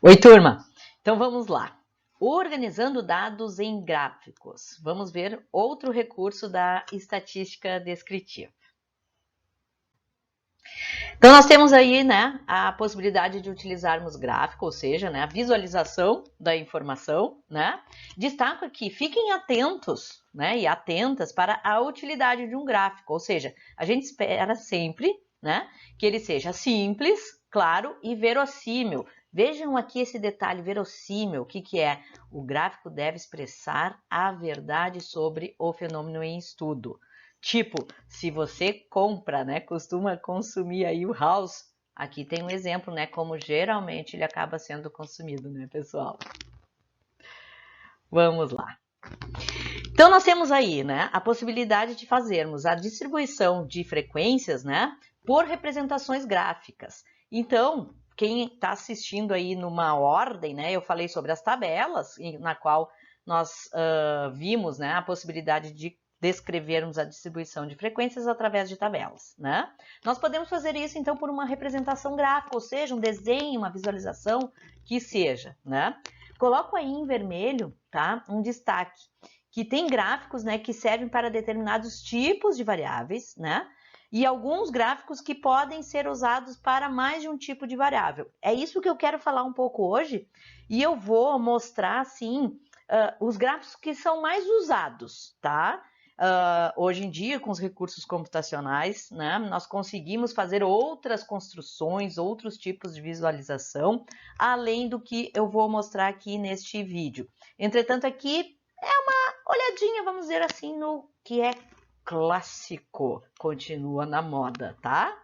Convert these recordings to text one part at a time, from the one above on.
Oi, turma! Então vamos lá. Organizando dados em gráficos. Vamos ver outro recurso da estatística descritiva. Então nós temos aí, né, a possibilidade de utilizarmos gráfico, ou seja, né, a visualização da informação, né? Destaco aqui, fiquem atentos, né, e atentas para a utilidade de um gráfico, ou seja, a gente espera sempre, né, que ele seja simples, claro e verossímil. Vejam aqui esse detalhe verossímil, o que é? O gráfico deve expressar a verdade sobre o fenômeno em estudo. Tipo, se você compra, né, costuma consumir aí o house, aqui tem um exemplo, né, como geralmente ele acaba sendo consumido, né, pessoal? Vamos lá. Então, nós temos aí, né, a possibilidade de fazermos a distribuição de frequências, né, por representações gráficas. Então, quem está assistindo aí numa ordem, né, eu falei sobre as tabelas, na qual nós vimos, né, a possibilidade de descrevermos a distribuição de frequências através de tabelas, né? Nós podemos fazer isso, então, por uma representação gráfica, ou seja, um desenho, uma visualização que seja, né? Coloco aí em vermelho, tá, um destaque, que tem gráficos, né, que servem para determinados tipos de variáveis, né? E alguns gráficos que podem ser usados para mais de um tipo de variável. É isso que eu quero falar um pouco hoje, e eu vou mostrar, assim, os gráficos que são mais usados, tá? Hoje em dia, com os recursos computacionais, né, nós conseguimos fazer outras construções, outros tipos de visualização, além do que eu vou mostrar aqui neste vídeo. Entretanto, aqui é uma olhadinha, vamos dizer assim, no que é clássico, continua na moda, tá?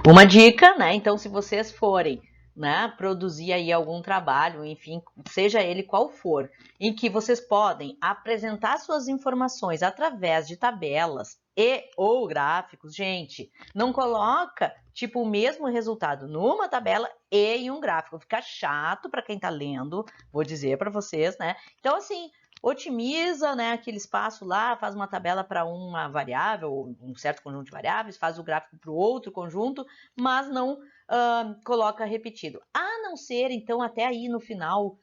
Uma dica, né? Então, se vocês forem, né, produzir aí algum trabalho, enfim, seja ele qual for, em que vocês podem apresentar suas informações através de tabelas e ou gráficos, gente, não coloca tipo o mesmo resultado numa tabela e em um gráfico, fica chato para quem está lendo, vou dizer para vocês, né? Então, assim, otimiza, né, aquele espaço lá, faz uma tabela para uma variável, um certo conjunto de variáveis, faz o gráfico para o outro conjunto, mas não coloca repetido. A não ser, então, até aí no final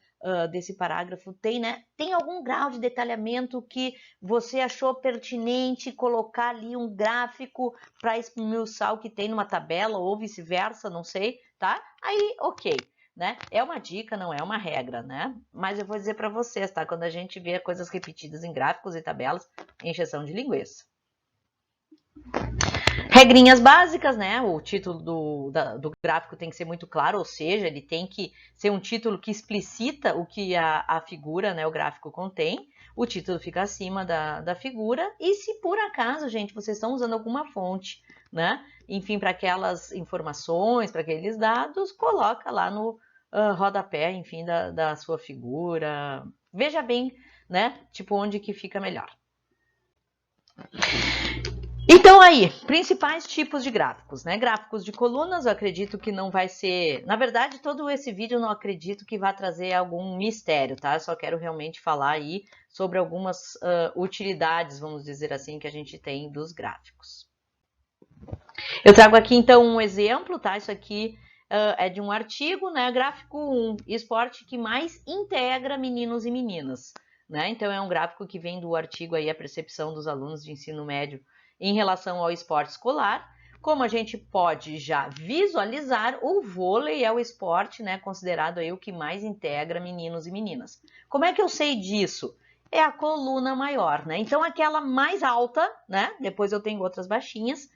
desse parágrafo, tem algum grau de detalhamento que você achou pertinente colocar ali um gráfico para esmiuçar o que tem numa tabela ou vice-versa, não sei, tá? Aí, ok. Né? É uma dica, não é uma regra, né? Mas eu vou dizer para vocês, tá? Quando a gente vê coisas repetidas em gráficos e tabelas, encheção de linguiça. Regrinhas básicas, né? O título do gráfico tem que ser muito claro, ou seja, ele tem que ser um título que explicita o que a figura, né, o gráfico contém. O título fica acima da figura. E se por acaso, gente, vocês estão usando alguma fonte, né? Enfim, para aquelas informações, para aqueles dados, coloca lá no rodapé, enfim, da sua figura. Veja bem, né? Tipo, onde que fica melhor. Então aí, principais tipos de gráficos, né? Gráficos de colunas, eu acredito que não vai ser... Na verdade, todo esse vídeo eu não acredito que vai trazer algum mistério, tá? Eu só quero realmente falar aí sobre algumas utilidades, vamos dizer assim, que a gente tem dos gráficos. Eu trago aqui, então, um exemplo, tá? Isso aqui é de um artigo, né? Gráfico 1, esporte que mais integra meninos e meninas, né? Então, é um gráfico que vem do artigo aí, a percepção dos alunos de ensino médio em relação ao esporte escolar. Como a gente pode já visualizar, o vôlei é o esporte, né, considerado aí o que mais integra meninos e meninas. Como é que eu sei disso? É a coluna maior, né? Então, aquela mais alta, né? Depois eu tenho outras baixinhas,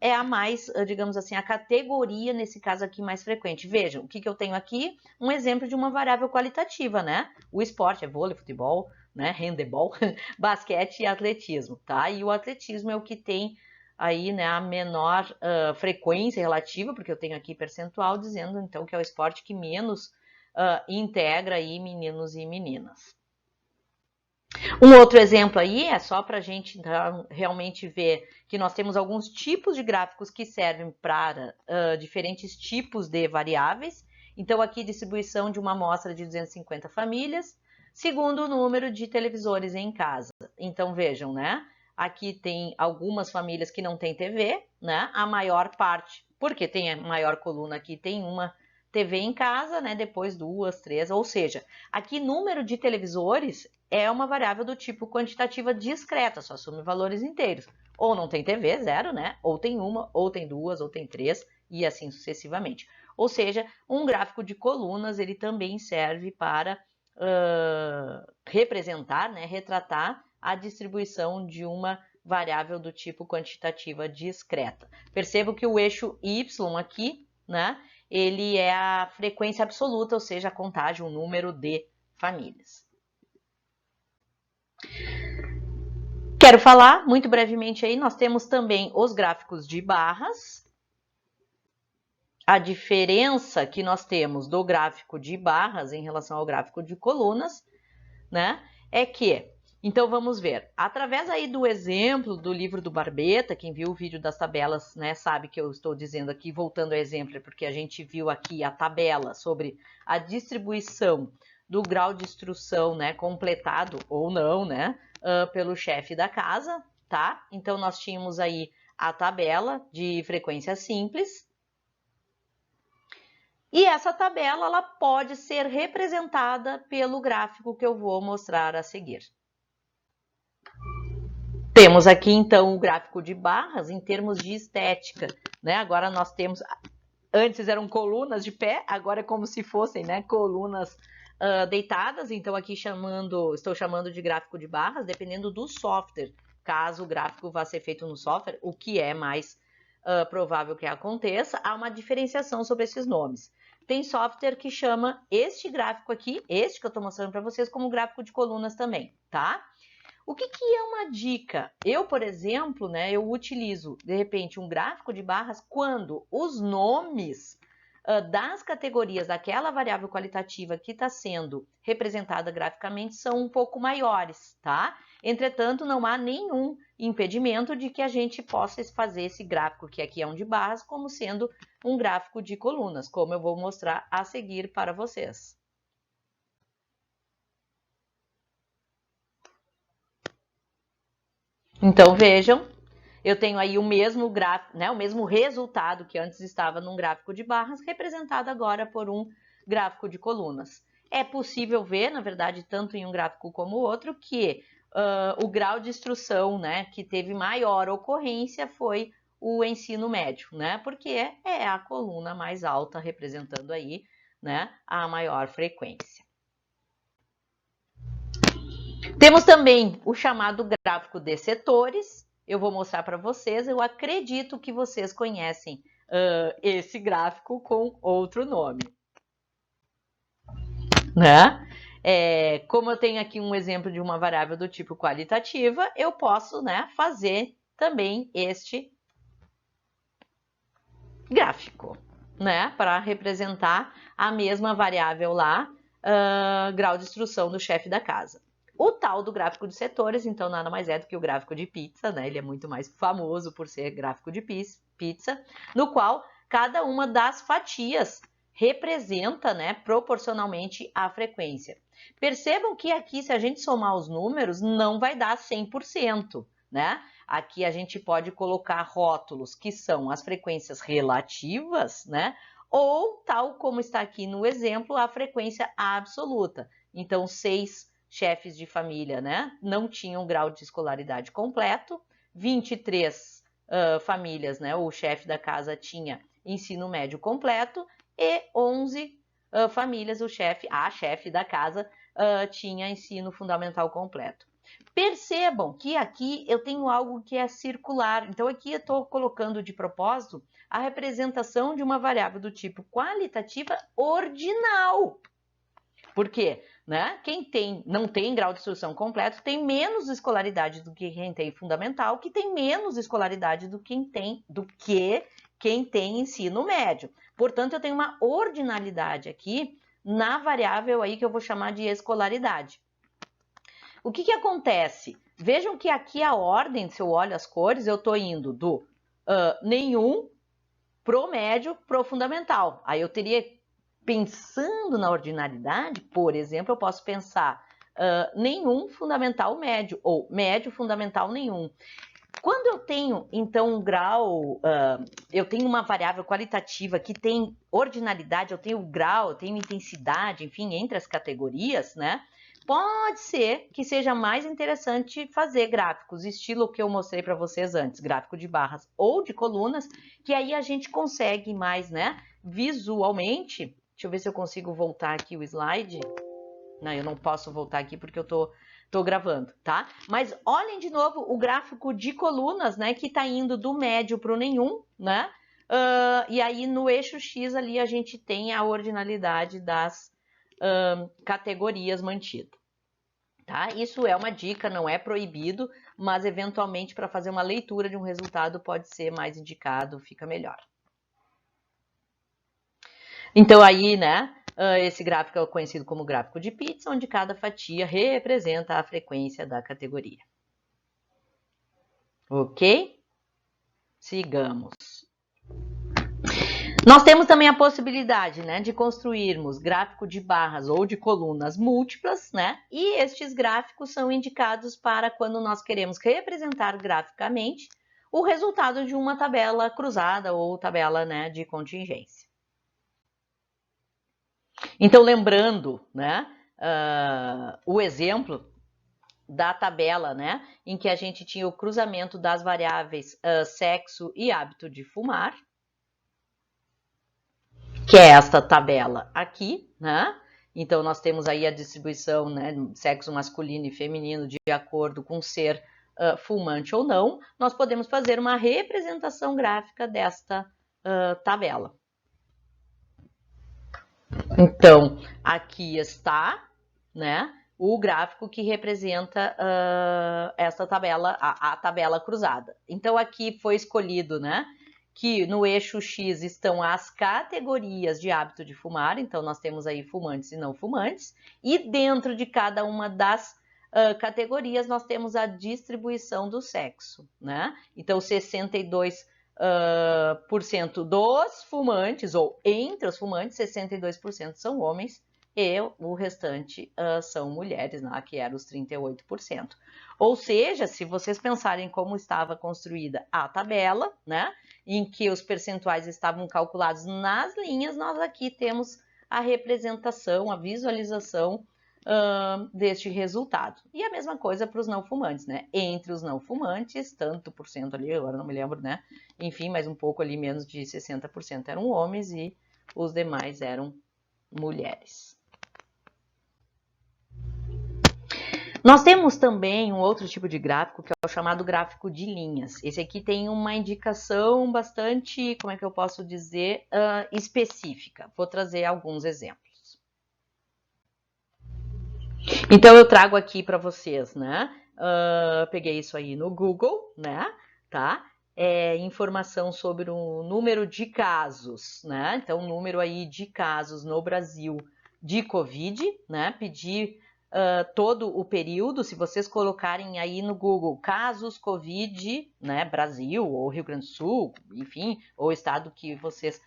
é a mais, digamos assim, a categoria, nesse caso aqui, mais frequente. Vejam, o que eu tenho aqui? Um exemplo de uma variável qualitativa, né? O esporte é vôlei, futebol, né? Handebol, basquete e atletismo, tá? E o atletismo é o que tem aí, né, a menor frequência relativa, porque eu tenho aqui percentual dizendo, então, que é o esporte que menos integra aí meninos e meninas. Um outro exemplo aí é só para a gente realmente ver que nós temos alguns tipos de gráficos que servem para diferentes tipos de variáveis. Então, aqui, distribuição de uma amostra de 250 famílias, segundo o número de televisores em casa. Então, vejam, né? Aqui tem algumas famílias que não têm TV, né? A maior parte, porque tem a maior coluna aqui, tem uma TV em casa, né? Depois 2, 3, ou seja, aqui número de televisores é uma variável do tipo quantitativa discreta, só assume valores inteiros. Ou não tem TV, 0, né? Ou tem uma, ou tem 2, ou tem 3, e assim sucessivamente. Ou seja, um gráfico de colunas, ele também serve para representar, né? Retratar a distribuição de uma variável do tipo quantitativa discreta. Percebo que o eixo Y aqui, né? Ele é a frequência absoluta, ou seja, a contagem, o número de famílias. Quero falar muito brevemente aí, nós temos também os gráficos de barras. A diferença que nós temos do gráfico de barras em relação ao gráfico de colunas, né, é que, então vamos ver, através aí do exemplo do livro do Barbeta, quem viu o vídeo das tabelas, né, sabe que eu estou dizendo aqui, voltando ao exemplo, porque a gente viu aqui a tabela sobre a distribuição do grau de instrução, né, completado ou não, né, pelo chefe da casa, tá? Então nós tínhamos aí a tabela de frequência simples, e essa tabela ela pode ser representada pelo gráfico que eu vou mostrar a seguir. Temos aqui então o gráfico de barras em termos de estética, né? Agora nós temos, antes eram colunas de pé, agora é como se fossem, né, colunas deitadas. Então aqui estou chamando de gráfico de barras, dependendo do software. Caso o gráfico vá ser feito no software, o que é mais provável que aconteça, há uma diferenciação sobre esses nomes. Tem software que chama este gráfico aqui, este que eu estou mostrando para vocês, como gráfico de colunas também, tá? O que é uma dica? Eu, por exemplo, né, eu utilizo, de repente, um gráfico de barras quando os nomes das categorias daquela variável qualitativa que está sendo representada graficamente são um pouco maiores, tá? Entretanto, não há nenhum impedimento de que a gente possa fazer esse gráfico, que aqui é um de barras, como sendo um gráfico de colunas, como eu vou mostrar a seguir para vocês. Então, vejam, eu tenho aí o mesmo gráfico, né, o mesmo resultado que antes estava num gráfico de barras, representado agora por um gráfico de colunas. É possível ver, na verdade, tanto em um gráfico como o outro, que o grau de instrução, né, que teve maior ocorrência foi o ensino médio, né, porque é a coluna mais alta, representando aí, né, a maior frequência. Temos também o chamado gráfico de setores. Eu vou mostrar para vocês, eu acredito que vocês conhecem esse gráfico com outro nome, né? Como eu tenho aqui um exemplo de uma variável do tipo qualitativa, eu posso, né, fazer também este gráfico, né, para representar a mesma variável lá, grau de instrução do chefe da casa. O tal do gráfico de setores, então, nada mais é do que o gráfico de pizza, né? Ele é muito mais famoso por ser gráfico de pizza, no qual cada uma das fatias representa, né, proporcionalmente a frequência. Percebam que aqui, se a gente somar os números, não vai dar 100%, né? Aqui a gente pode colocar rótulos que são as frequências relativas, né? Ou, tal como está aqui no exemplo, a frequência absoluta. Então, 6 chefes de família, né, não tinham grau de escolaridade completo, 23 famílias, né, o chefe da casa tinha ensino médio completo e 11 famílias, a chefe da casa tinha ensino fundamental completo. Percebam que aqui eu tenho algo que é circular, então aqui eu estou colocando de propósito a representação de uma variável do tipo qualitativa ordinal. Por quê? Né? Quem não tem grau de instrução completo tem menos escolaridade do que quem tem fundamental, que tem menos escolaridade do que quem tem ensino médio. Portanto, eu tenho uma ordinalidade aqui na variável aí que eu vou chamar de escolaridade. O que acontece? Vejam que aqui a ordem, se eu olho as cores, eu estou indo do nenhum pro médio pro fundamental. Aí eu teria, pensando na ordinalidade, por exemplo, eu posso pensar nenhum fundamental médio ou médio fundamental nenhum. Quando eu tenho, então, um grau, eu tenho uma variável qualitativa que tem ordinalidade, eu tenho grau, eu tenho intensidade, enfim, entre as categorias, né? Pode ser que seja mais interessante fazer gráficos, estilo que eu mostrei para vocês antes, gráfico de barras ou de colunas, que aí a gente consegue mais, né, visualmente. Deixa eu ver se eu consigo voltar aqui o slide. Não, eu não posso voltar aqui porque eu tô gravando, tá? Mas olhem de novo o gráfico de colunas, né, que tá indo do médio para o nenhum, né? E aí no eixo X ali a gente tem a ordinalidade das categorias mantidas. Tá? Isso é uma dica, não é proibido, mas eventualmente para fazer uma leitura de um resultado pode ser mais indicado, fica melhor. Então aí, né, esse gráfico é conhecido como gráfico de pizza, onde cada fatia representa a frequência da categoria. Ok? Sigamos. Nós temos também a possibilidade, né, de construirmos gráfico de barras ou de colunas múltiplas, né? E estes gráficos são indicados para quando nós queremos representar graficamente o resultado de uma tabela cruzada ou tabela, né, de contingência. Então, lembrando, né, o exemplo da tabela, né, em que a gente tinha o cruzamento das variáveis sexo e hábito de fumar, que é esta tabela aqui, né? Então, nós temos aí a distribuição, né, sexo masculino e feminino de acordo com ser fumante ou não. Nós podemos fazer uma representação gráfica desta tabela. Então, aqui está, né, o gráfico que representa essa tabela, a tabela cruzada. Então, aqui foi escolhido, né, que no eixo X estão as categorias de hábito de fumar, então nós temos aí fumantes e não fumantes, e dentro de cada uma das categorias nós temos a distribuição do sexo, né? Então 62% dos fumantes, ou entre os fumantes, 62% são homens, e o restante são mulheres, né, que eram os 38%. Ou seja, se vocês pensarem como estava construída a tabela, né, em que os percentuais estavam calculados nas linhas, nós aqui temos a representação, a visualização deste resultado. E a mesma coisa para os não fumantes, né? Entre os não fumantes, tanto por cento ali, agora não me lembro, né? Enfim, mas um pouco ali, menos de 60% eram homens e os demais eram mulheres. Nós temos também um outro tipo de gráfico, que é o chamado gráfico de linhas. Esse aqui tem uma indicação bastante, como é que eu posso dizer, específica. Vou trazer alguns exemplos. Então, eu trago aqui para vocês, né? Peguei isso aí no Google, né? Tá? Informação sobre o número de casos, né? Então, o número aí de casos no Brasil de Covid, né? Pedir todo o período, se vocês colocarem aí no Google casos Covid, né, Brasil ou Rio Grande do Sul, enfim, ou estado que vocês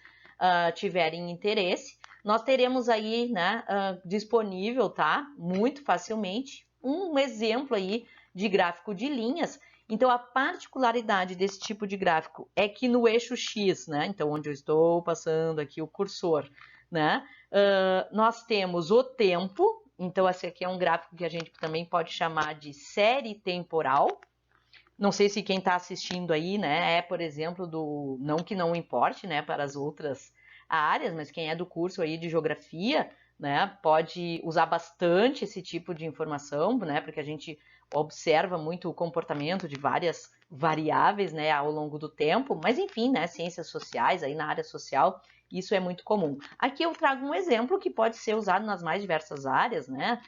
tiverem interesse, nós teremos aí, né, disponível, tá, muito facilmente, um exemplo aí de gráfico de linhas. Então, a particularidade desse tipo de gráfico é que no eixo X, né, então onde eu estou passando aqui o cursor, né, nós temos o tempo. Então, esse aqui é um gráfico que a gente também pode chamar de série temporal. Não sei se quem está assistindo aí, né, por exemplo, não que não importe, né, para as outras áreas, mas quem é do curso aí de geografia, né, pode usar bastante esse tipo de informação, né, porque a gente observa muito o comportamento de várias variáveis, né, ao longo do tempo, mas enfim, né, ciências sociais, aí na área social, isso é muito comum. Aqui eu trago um exemplo que pode ser usado nas mais diversas áreas, né,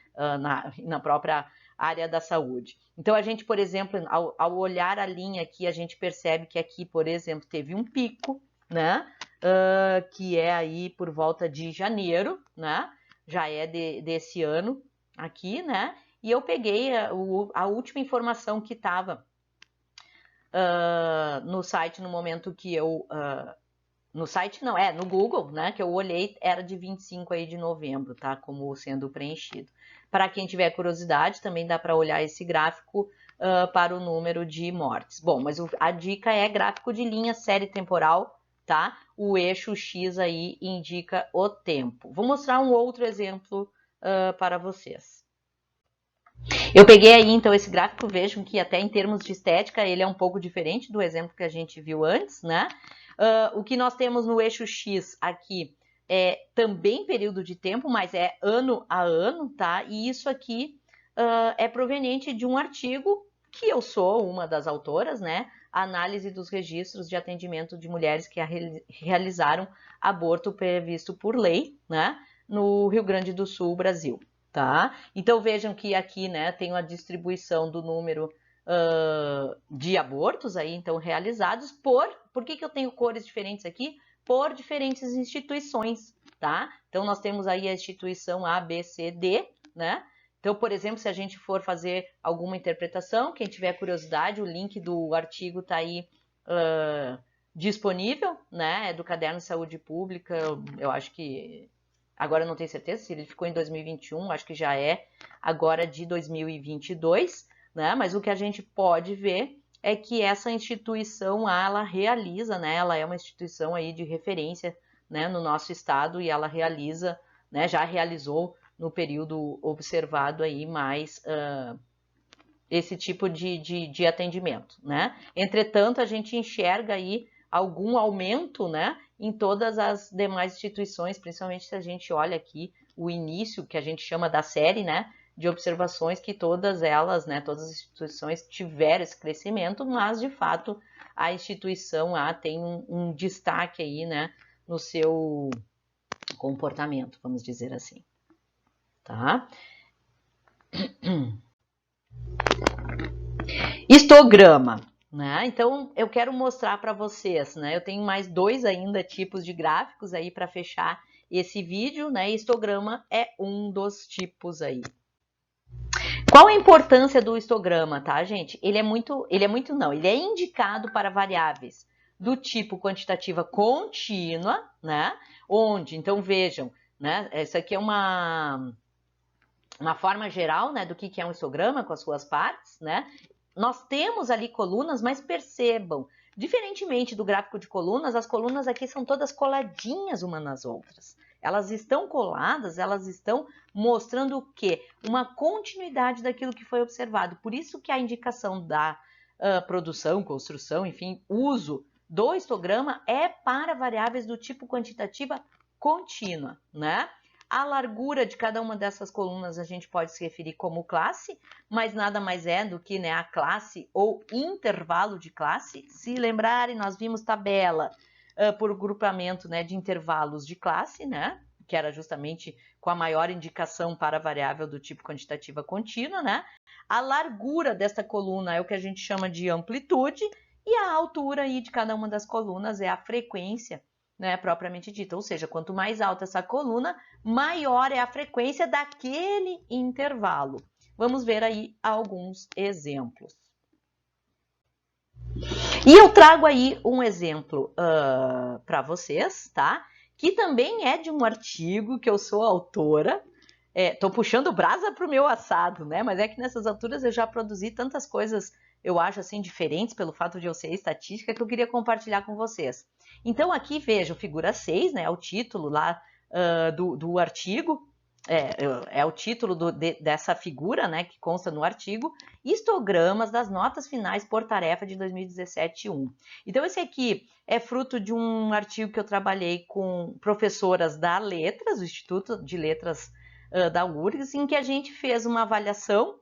na própria área da saúde. Então, a gente, por exemplo, ao olhar a linha aqui, a gente percebe que aqui, por exemplo, teve um pico, né, que é aí por volta de janeiro, né, já é desse ano aqui, né, e eu peguei a última informação que estava no site no momento que eu... no site não, no Google, né, que eu olhei, era de 25 aí de novembro, tá, como sendo preenchido. Para quem tiver curiosidade, também dá para olhar esse gráfico para o número de mortes. Bom, mas a dica é gráfico de linha, série temporal, tá? O eixo X aí indica o tempo. Vou mostrar um outro exemplo para vocês. Eu peguei aí, então, esse gráfico, vejam que até em termos de estética, ele é um pouco diferente do exemplo que a gente viu antes, né? O que nós temos no eixo X aqui é também período de tempo, mas é ano a ano, tá? E isso aqui é proveniente de um artigo que eu sou uma das autoras, né? A análise dos registros de atendimento de mulheres que realizaram aborto previsto por lei, né? No Rio Grande do Sul, Brasil. Tá? Então vejam que aqui, né, tem a distribuição do número de abortos aí, então, realizados por que eu tenho cores diferentes aqui? Por diferentes instituições, tá? Então nós temos aí a instituição A, B, C, D, né? Então, por exemplo, se a gente for fazer alguma interpretação, quem tiver curiosidade, o link do artigo tá aí disponível, né? É do Caderno de Saúde Pública, eu acho que agora eu não tenho certeza se ele ficou em 2021, acho que já é agora de 2022, né? Mas o que a gente pode ver é que essa instituição, ela realiza, né? Ela é uma instituição aí de referência, né? No nosso estado e ela realiza, né? Já realizou no período observado aí mais esse tipo de atendimento, né? Entretanto, a gente enxerga aí algum aumento, né, em todas as demais instituições, principalmente se a gente olha aqui o início, que a gente chama da série, né, de observações, que todas elas, né, todas as instituições tiveram esse crescimento, mas, de fato, a instituição A tem um destaque aí, né, no seu comportamento, vamos dizer assim, tá? Histograma. Né? Então, eu quero mostrar para vocês, né? Eu tenho mais dois ainda tipos de gráficos aí para fechar esse vídeo, né? Histograma é um dos tipos aí. Qual a importância do histograma, tá, gente? Ele é indicado para variáveis do tipo quantitativa contínua, né? Onde, então vejam, né? Essa aqui é uma forma geral, né, do que é um histograma com as suas partes, né? Nós temos ali colunas, mas percebam, diferentemente do gráfico de colunas, as colunas aqui são todas coladinhas umas nas outras. Elas estão coladas, elas estão mostrando o quê? Uma continuidade daquilo que foi observado. Por isso que a indicação da produção, construção, enfim, uso do histograma é para variáveis do tipo quantitativa contínua, né? A largura de cada uma dessas colunas a gente pode se referir como classe, mas nada mais é do que, né, a classe ou intervalo de classe. Se lembrarem, nós vimos tabela por grupamento, né, de intervalos de classe, né, que era justamente com a maior indicação para a variável do tipo quantitativa contínua, né? A largura desta coluna é o que a gente chama de amplitude e a altura aí de cada uma das colunas é a frequência, né, propriamente dita, ou seja, quanto mais alta essa coluna, maior é a frequência daquele intervalo. Vamos ver aí alguns exemplos. E eu trago aí um exemplo para vocês, tá? Que também é de um artigo que eu sou autora. Tô puxando brasa pro meu assado, né? Mas é que nessas alturas eu já produzi tantas coisas, eu acho assim, diferentes pelo fato de eu ser estatística, que eu queria compartilhar com vocês. Então aqui vejam, figura 6, né? É o título lá do artigo, é o título dessa figura, né? Que consta no artigo, histogramas das notas finais por tarefa de 2017-1. Então esse aqui é fruto de um artigo que eu trabalhei com professoras da Letras, o Instituto de Letras da URGS, em que a gente fez uma avaliação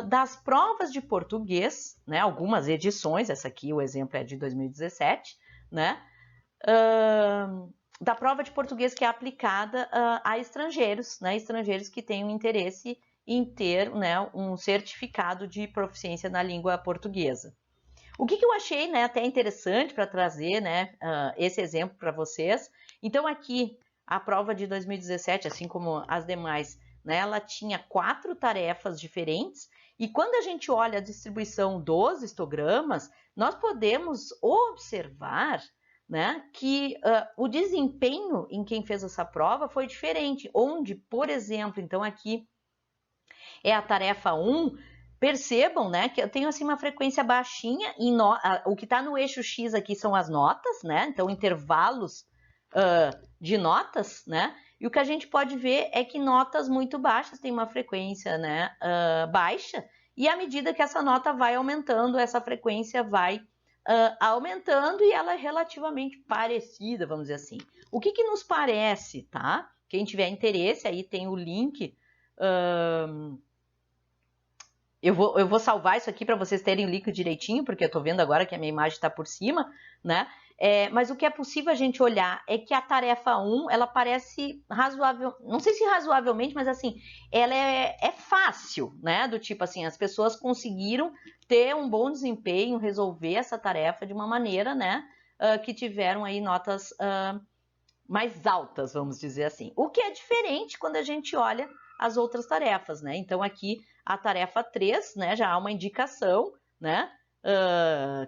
das provas de português, né, algumas edições, essa aqui o exemplo é de 2017, né, da prova de português que é aplicada a estrangeiros, né, estrangeiros que têm um interesse em ter, né, um certificado de proficiência na língua portuguesa. O que eu achei, né, até interessante para trazer, né, esse exemplo para vocês. Então aqui a prova de 2017, assim como as demais, né, ela tinha 4 tarefas diferentes e quando a gente olha a distribuição dos histogramas, nós podemos observar, né, que o desempenho em quem fez essa prova foi diferente, onde, por exemplo, então aqui é a tarefa 1, Percebam, né, que eu tenho assim uma frequência baixinha, o que está no eixo X aqui são as notas, né, então intervalos de notas, né, e o que a gente pode ver é que notas muito baixas têm uma frequência, né, baixa, e à medida que essa nota vai aumentando, essa frequência vai aumentando e ela é relativamente parecida, vamos dizer assim. O que que nos parece, tá? Quem tiver interesse, aí tem o link. Eu vou salvar isso aqui para vocês terem o link direitinho, porque eu estou vendo agora que a minha imagem está por cima, né? Mas o que é possível a gente olhar é que a tarefa 1, ela parece razoável, não sei se razoavelmente, mas assim, ela é fácil, né? Do tipo assim, as pessoas conseguiram ter um bom desempenho, resolver essa tarefa de uma maneira, né? Que tiveram aí notas mais altas, vamos dizer assim. O que é diferente quando a gente olha as outras tarefas, né? Então aqui a tarefa 3, né, já há uma indicação, né,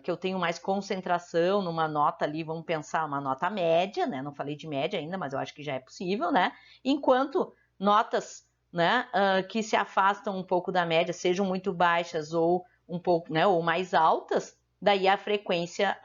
que eu tenho mais concentração numa nota ali, vamos pensar, uma nota média, né, não falei de média ainda, mas eu acho que já é possível, né, enquanto notas, né, que se afastam um pouco da média, sejam muito baixas ou um pouco, né, ou mais altas, daí a frequência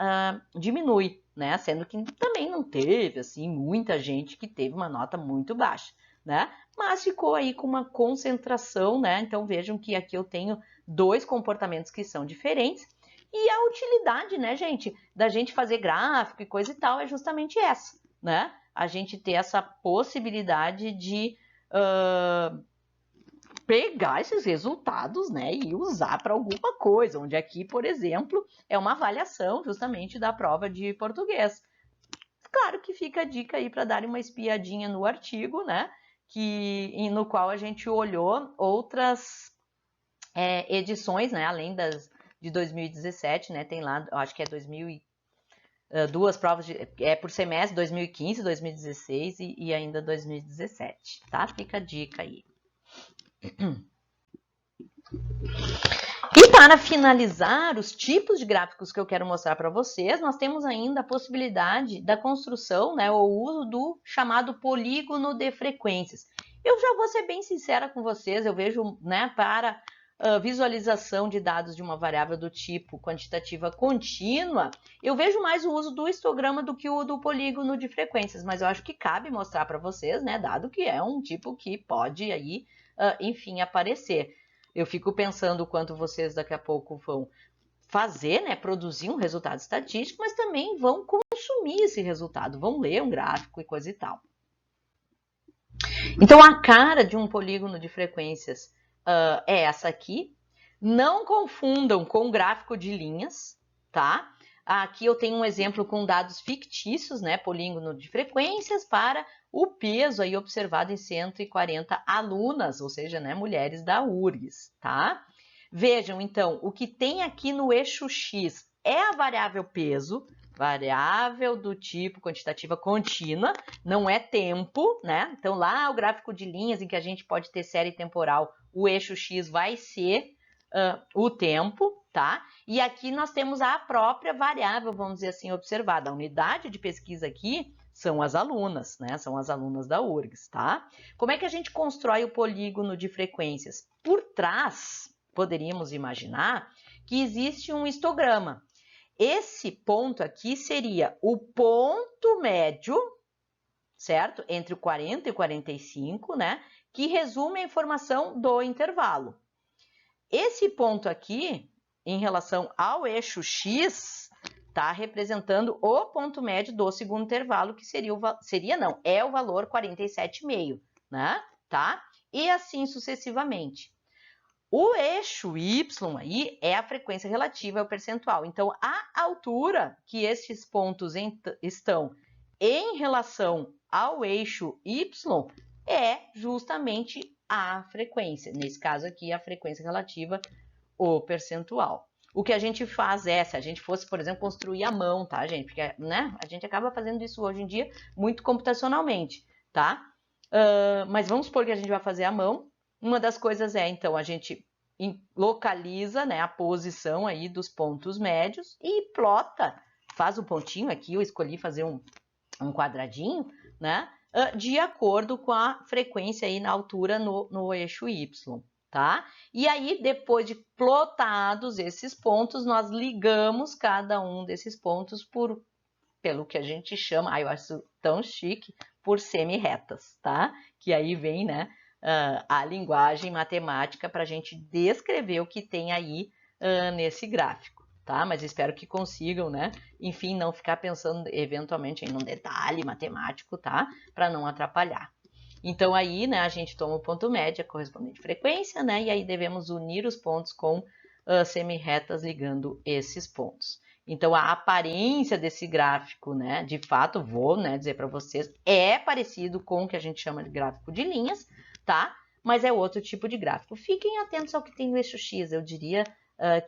diminui, né, sendo que também não teve, assim, muita gente que teve uma nota muito baixa, né, mas ficou aí com uma concentração, né? Então vejam que aqui eu tenho dois comportamentos que são diferentes. E a utilidade, né, gente, da gente fazer gráfico e coisa e tal é justamente essa, né? A gente ter essa possibilidade de pegar esses resultados, né, e usar para alguma coisa, onde aqui, por exemplo, é uma avaliação justamente da prova de português. Claro que fica a dica aí para dar uma espiadinha no artigo, né? No qual a gente olhou outras edições, né? Além das de 2017, né? Tem lá, acho que é duas provas por semestre, 2015, 2016 e ainda 2017, tá? Fica a dica aí. E para finalizar os tipos de gráficos que eu quero mostrar para vocês, nós temos ainda a possibilidade da construção, né, ou uso do chamado polígono de frequências. Eu já vou ser bem sincera com vocês, eu vejo, né, para visualização de dados de uma variável do tipo quantitativa contínua, eu vejo mais o uso do histograma do que o do polígono de frequências, mas eu acho que cabe mostrar para vocês, né, dado que é um tipo que pode aí, enfim, aparecer. Eu fico pensando o quanto vocês daqui a pouco vão fazer, né, produzir um resultado estatístico, mas também vão consumir esse resultado, vão ler um gráfico e coisa e tal. Então, a cara de um polígono de frequências é essa aqui. Não confundam com gráfico de linhas, tá? Aqui eu tenho um exemplo com dados fictícios, né, polígono de frequências para o peso aí observado em 140 alunas, ou seja, né, mulheres da URGS, tá? Vejam, então, o que tem aqui no eixo X é a variável peso, variável do tipo quantitativa contínua, não é tempo, né? Então, lá o gráfico de linhas em que a gente pode ter série temporal, o eixo X vai ser o tempo, tá? E aqui nós temos a própria variável, vamos dizer assim, observada. A unidade de pesquisa aqui são as alunas, né? São as alunas da URGS, tá? Como é que a gente constrói o polígono de frequências? Por trás, poderíamos imaginar que existe um histograma. Esse ponto aqui seria o ponto médio, certo? Entre o 40 e o 45, né? Que resume a informação do intervalo. Esse ponto aqui, em relação ao eixo X, está representando o ponto médio do segundo intervalo, que é o valor 47,5, né? Tá? E assim sucessivamente. O eixo Y aí é a frequência relativa ao percentual. Então, a altura que esses pontos estão em relação ao eixo Y é justamente a frequência. Nesse caso aqui, a frequência relativa ao percentual. O que a gente faz se a gente fosse, por exemplo, construir à mão, tá, gente? Porque, né, a gente acaba fazendo isso hoje em dia muito computacionalmente, tá? Mas vamos supor que a gente vai fazer à mão. Uma das coisas então, a gente localiza, né, a posição aí dos pontos médios e plota, faz um pontinho aqui, eu escolhi fazer um quadradinho, né, de acordo com a frequência aí na altura no eixo Y, tá? E aí, depois de plotados esses pontos, nós ligamos cada um desses pontos pelo que a gente chama, eu acho tão chique, por semi-retas, tá? Que aí vem, né, a linguagem matemática para a gente descrever o que tem aí nesse gráfico, tá? Mas espero que consigam, né? Enfim, não ficar pensando eventualmente em um detalhe matemático, tá? Para não atrapalhar. Então aí, né, a gente toma o ponto médio, a correspondente frequência, né? E aí devemos unir os pontos com semi-retas ligando esses pontos. Então a aparência desse gráfico, né, de fato, vou, né, dizer para vocês, é parecido com o que a gente chama de gráfico de linhas, tá? Mas é outro tipo de gráfico. Fiquem atentos ao que tem no eixo X. Eu diria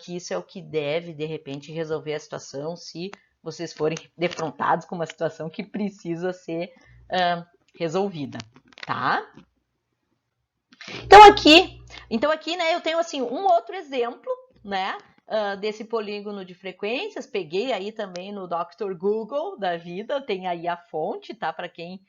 que isso é o que deve, de repente, resolver a situação se vocês forem defrontados com uma situação que precisa ser resolvida, tá? Então aqui, né, eu tenho assim um outro exemplo, né, desse polígono de frequências. Peguei aí também no Dr. Google da vida, tem aí a fonte, tá, para quem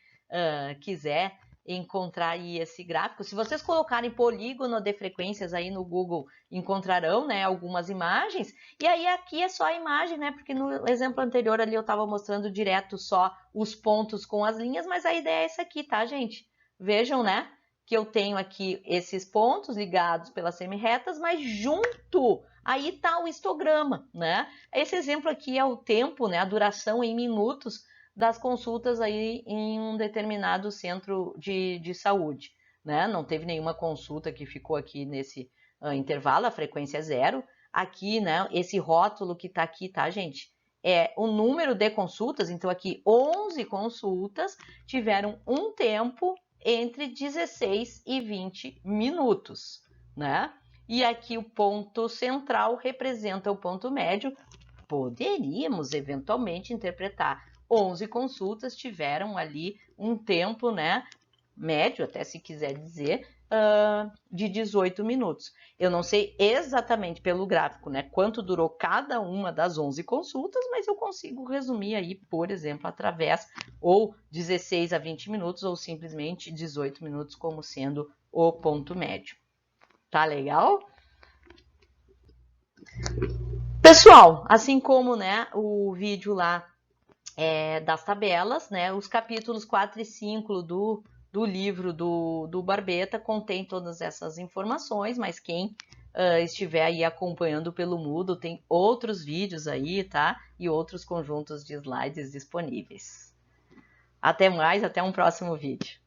quiser encontrar aí esse gráfico. Se vocês colocarem polígono de frequências aí no Google, encontrarão, né, algumas imagens. E aí aqui é só a imagem, né, porque no exemplo anterior ali eu estava mostrando direto só os pontos com as linhas, mas a ideia é essa aqui, tá, gente? Vejam, né, que eu tenho aqui esses pontos ligados pelas semi-retas, mas junto aí está o histograma, né? Esse exemplo aqui é o tempo, né, a duração em minutos das consultas aí em um determinado centro de saúde, né? Não teve nenhuma consulta que ficou aqui nesse intervalo, a frequência é 0. Aqui, né, esse rótulo que está aqui, tá, gente? É o número de consultas, então aqui 11 consultas tiveram um tempo entre 16 e 20 minutos, né? E aqui o ponto central representa o ponto médio. Poderíamos eventualmente interpretar 11 consultas tiveram ali um tempo, né, médio, até se quiser dizer, de 18 minutos. Eu não sei exatamente pelo gráfico, né, quanto durou cada uma das 11 consultas, mas eu consigo resumir aí, por exemplo, através ou 16 a 20 minutos ou simplesmente 18 minutos como sendo o ponto médio. Tá legal? Pessoal, assim como, né, o vídeo lá das tabelas, né, os capítulos 4 e 5 do livro do Barbeta contém todas essas informações, mas quem estiver aí acompanhando pelo Moodle tem outros vídeos aí, tá? E outros conjuntos de slides disponíveis. Até mais, até um próximo vídeo.